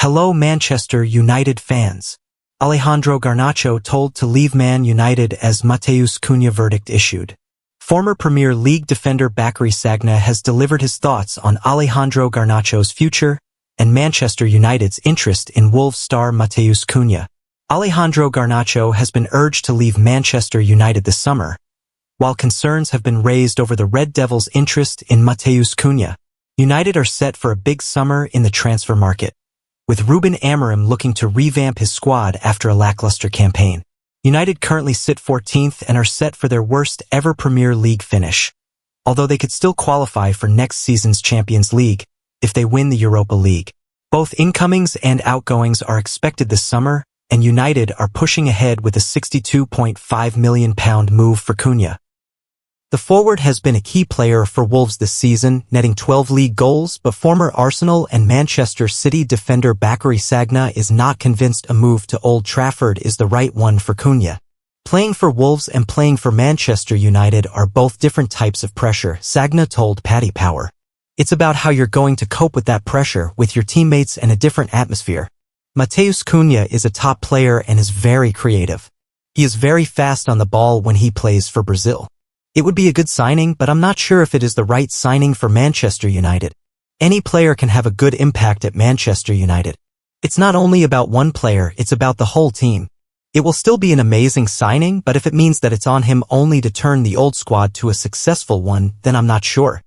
Hello Manchester United fans. Alejandro Garnacho told to leave Man United as Matheus Cunha verdict issued. Former Premier League defender Bacary Sagna has delivered his thoughts on Alejandro Garnacho's future and Manchester United's interest in Wolves star Matheus Cunha. Alejandro Garnacho has been urged to leave Manchester United this summer, while concerns have been raised over the Red Devils' interest in Matheus Cunha. United are set for a big summer in the transfer market, with Ruben Amorim looking to revamp his squad after a lackluster campaign. United currently sit 14th and are set for their worst ever Premier League finish, although they could still qualify for next season's Champions League if they win the Europa League. Both incomings and outgoings are expected this summer, and United are pushing ahead with a £62.5 million move for Cunha. The forward has been a key player for Wolves this season, netting 12 league goals, but former Arsenal and Manchester City defender Bacary Sagna is not convinced a move to Old Trafford is the right one for Cunha. Playing for Wolves and playing for Manchester United are both different types of pressure, Sagna told Paddy Power. It's about how you're going to cope with that pressure with your teammates and a different atmosphere. Matheus Cunha is a top player and is very creative. He is very fast on the ball when he plays for Brazil. It would be a good signing, but I'm not sure if it is the right signing for Manchester United. Any player can have a good impact at Manchester United. It's not only about one player, it's about the whole team. It will still be an amazing signing, but if it means that it's on him only to turn the old squad to a successful one, then I'm not sure.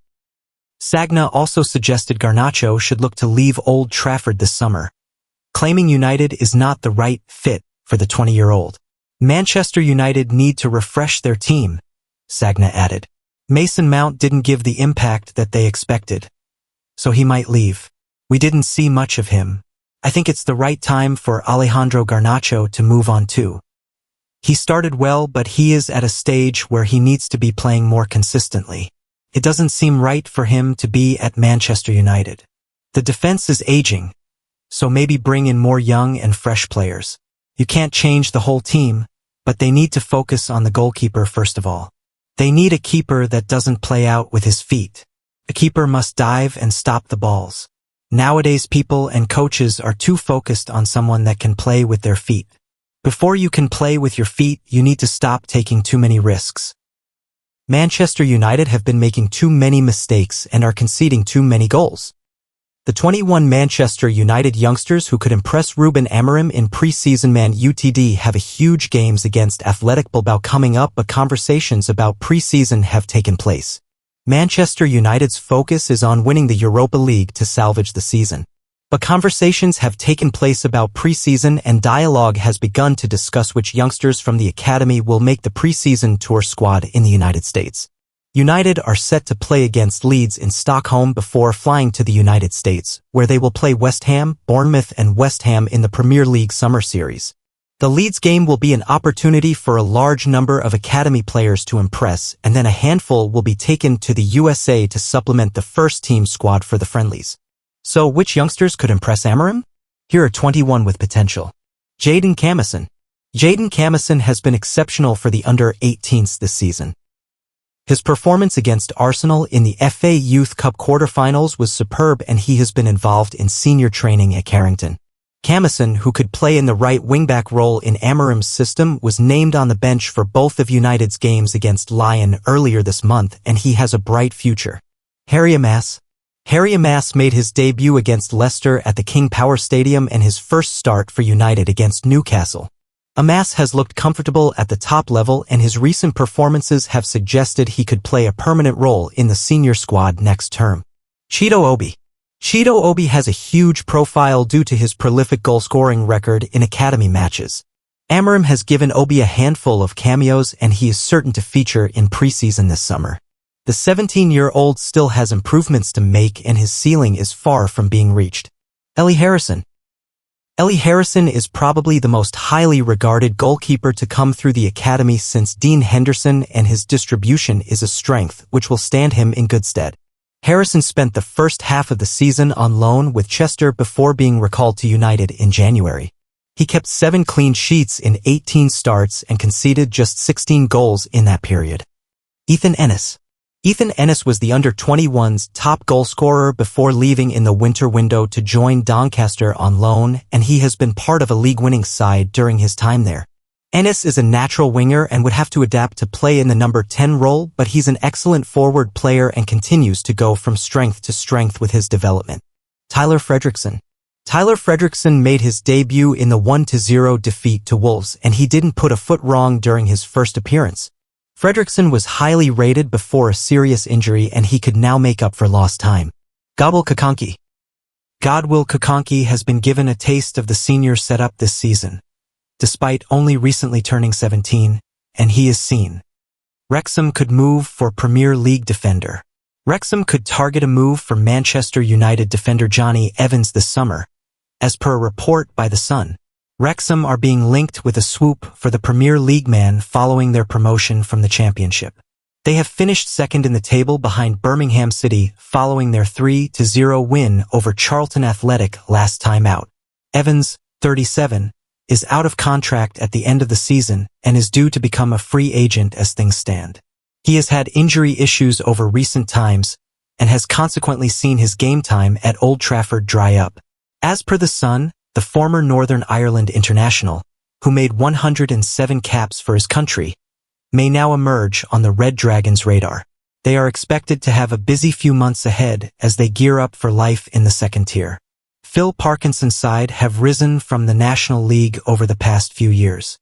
Sagna also suggested Garnacho should look to leave Old Trafford this summer, claiming United is not the right fit for the 20-year-old. Manchester United need to refresh their team, Sagna added. Mason Mount didn't give the impact that they expected, so he might leave. We didn't see much of him. I think it's the right time for Alejandro Garnacho to move on too. He started well, but he is at a stage where he needs to be playing more consistently. It doesn't seem right for him to be at Manchester United. The defense is aging, so maybe bring in more young and fresh players. You can't change the whole team, but they need to focus on the goalkeeper first of all. They need a keeper that doesn't play out with his feet. A keeper must dive and stop the balls. Nowadays people and coaches are too focused on someone that can play with their feet. Before you can play with your feet, you need to stop taking too many risks. Manchester United have been making too many mistakes and are conceding too many goals. The 21 Manchester United youngsters who could impress Ruben Amorim in pre-season Man Utd have a huge games against Athletic Bilbao coming up, but conversations about pre-season have taken place. Manchester United's focus is on winning the Europa League to salvage the season. But conversations have taken place about pre-season and dialogue has begun to discuss which youngsters from the academy will make the pre-season tour squad in the United States. United are set to play against Leeds in Stockholm before flying to the United States, where they will play West Ham, Bournemouth and West Ham in the Premier League Summer Series. The Leeds game will be an opportunity for a large number of academy players to impress, and then a handful will be taken to the USA to supplement the first-team squad for the friendlies. So which youngsters could impress Amorim? Here are 21 with potential. Jadon Camison. Jadon Camison has been exceptional for the under-18s this season. His performance against Arsenal in the FA Youth Cup quarterfinals was superb and he has been involved in senior training at Carrington. Camison, who could play in the right wingback role in Amorim's system, was named on the bench for both of United's games against Lyon earlier this month and he has a bright future. Harry Amass. Harry Amass made his debut against Leicester at the King Power Stadium and his first start for United against Newcastle. Amass has looked comfortable at the top level and his recent performances have suggested he could play a permanent role in the senior squad next term. Cheeto Obi. Cheeto Obi has a huge profile due to his prolific goal-scoring record in academy matches. Amorim has given Obi a handful of cameos and he is certain to feature in preseason this summer. The 17-year-old still has improvements to make and his ceiling is far from being reached. Ellie Harrison. Ellie Harrison is probably the most highly regarded goalkeeper to come through the academy since Dean Henderson, and his distribution is a strength which will stand him in good stead. Harrison spent the first half of the season on loan with Chester before being recalled to United in January. He kept 7 clean sheets in 18 starts and conceded just 16 goals in that period. Ethan Ennis. Ethan Ennis was the under-21's top goalscorer before leaving in the winter window to join Doncaster on loan, and he has been part of a league-winning side during his time there. Ennis is a natural winger and would have to adapt to play in the number 10 role, but he's an excellent forward player and continues to go from strength to strength with his development. Tyler Fredrickson. Tyler Fredrickson made his debut in the 1-0 defeat to Wolves, and he didn't put a foot wrong during his first appearance. Fredrickson was highly rated before a serious injury, and he could now make up for lost time. Godwill Kakonki. Godwill Kakonki has been given a taste of the senior setup this season, despite only recently turning 17, and he is seen. Wrexham could move for Premier League defender. Wrexham could target a move for Manchester United defender Johnny Evans this summer, as per a report by The Sun. Wrexham are being linked with a swoop for the Premier League man following their promotion from the Championship. They have finished second in the table behind Birmingham City following their 3-0 win over Charlton Athletic last time out. Evans, 37, is out of contract at the end of the season and is due to become a free agent as things stand. He has had injury issues over recent times and has consequently seen his game time at Old Trafford dry up. As per The Sun, the former Northern Ireland international, who made 107 caps for his country, may now emerge on the Red Dragons' radar. They are expected to have a busy few months ahead as they gear up for life in the second tier. Phil Parkinson's side have risen from the National League over the past few years.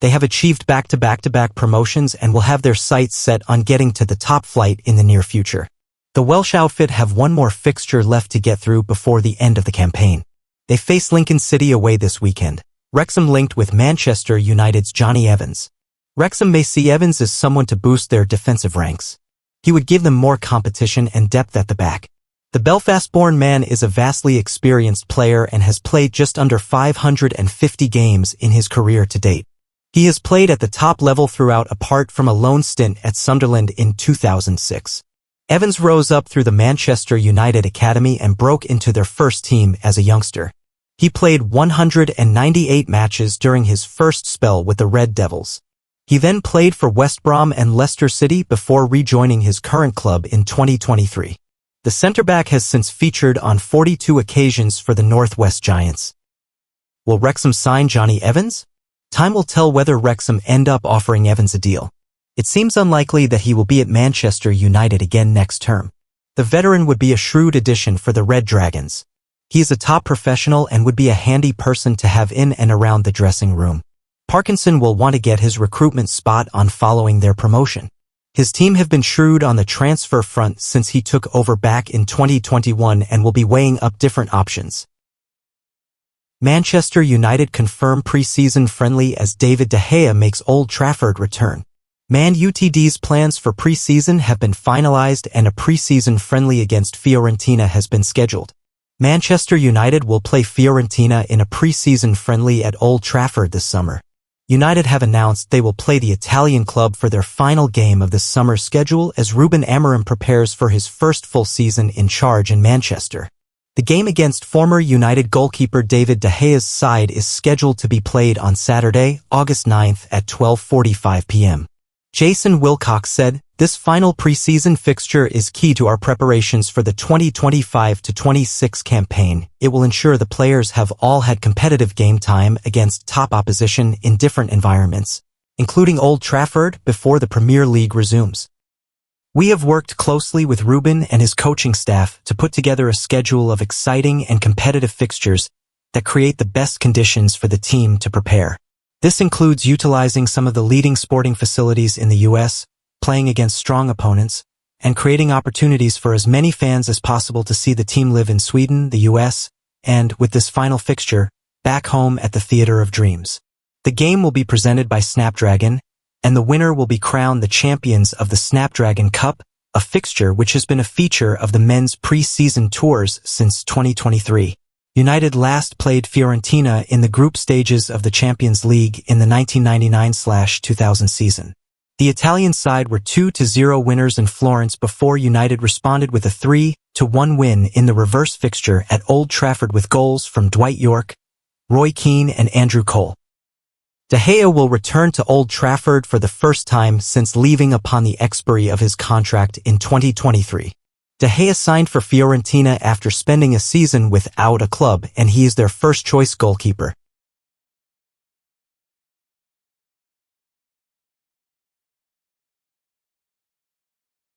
They have achieved back-to-back promotions and will have their sights set on getting to the top flight in the near future. The Welsh outfit have one more fixture left to get through before the end of the campaign. They face Lincoln City away this weekend. Wrexham linked with Manchester United's Johnny Evans. Wrexham may see Evans as someone to boost their defensive ranks. He would give them more competition and depth at the back. The Belfast-born man is a vastly experienced player and has played just under 550 games in his career to date. He has played at the top level throughout apart from a loan stint at Sunderland in 2006. Evans rose up through the Manchester United Academy and broke into their first team as a youngster. He played 198 matches during his first spell with the Red Devils. He then played for West Brom and Leicester City before rejoining his current club in 2023. The centre-back has since featured on 42 occasions for the Northwest Giants. Will Wrexham sign Johnny Evans? Time will tell whether Wrexham end up offering Evans a deal. It seems unlikely that he will be at Manchester United again next term. The veteran would be a shrewd addition for the Red Dragons. He is a top professional and would be a handy person to have in and around the dressing room. Parkinson will want to get his recruitment spot on following their promotion. His team have been shrewd on the transfer front since he took over back in 2021 and will be weighing up different options. Manchester United confirm pre-season friendly as David De Gea makes Old Trafford return. Man Utd's plans for pre-season have been finalized and a pre-season friendly against Fiorentina has been scheduled. Manchester United will play Fiorentina in a pre-season friendly at Old Trafford this summer. United have announced they will play the Italian club for their final game of the summer schedule as Ruben Amorim prepares for his first full season in charge in Manchester. The game against former United goalkeeper David De Gea's side is scheduled to be played on Saturday, August 9th at 12:45 p.m. Jason Wilcox said, "This final preseason fixture is key to our preparations for the 2025-26 campaign. It will ensure the players have all had competitive game time against top opposition in different environments, including Old Trafford before the Premier League resumes. We have worked closely with Ruben and his coaching staff to put together a schedule of exciting and competitive fixtures that create the best conditions for the team to prepare. This includes utilizing some of the leading sporting facilities in the U.S., playing against strong opponents, and creating opportunities for as many fans as possible to see the team live in Sweden, the U.S., and, with this final fixture, back home at the Theatre of Dreams. The game will be presented by Snapdragon, and the winner will be crowned the champions of the Snapdragon Cup, a fixture which has been a feature of the men's pre-season tours since 2023. United last played Fiorentina in the group stages of the Champions League in the 1999-2000 season. The Italian side were 2-0 winners in Florence before United responded with a 3-1 win in the reverse fixture at Old Trafford with goals from Dwight Yorke, Roy Keane and Andrew Cole. De Gea will return to Old Trafford for the first time since leaving upon the expiry of his contract in 2023. De Gea signed for Fiorentina after spending a season without a club, and he is their first-choice goalkeeper.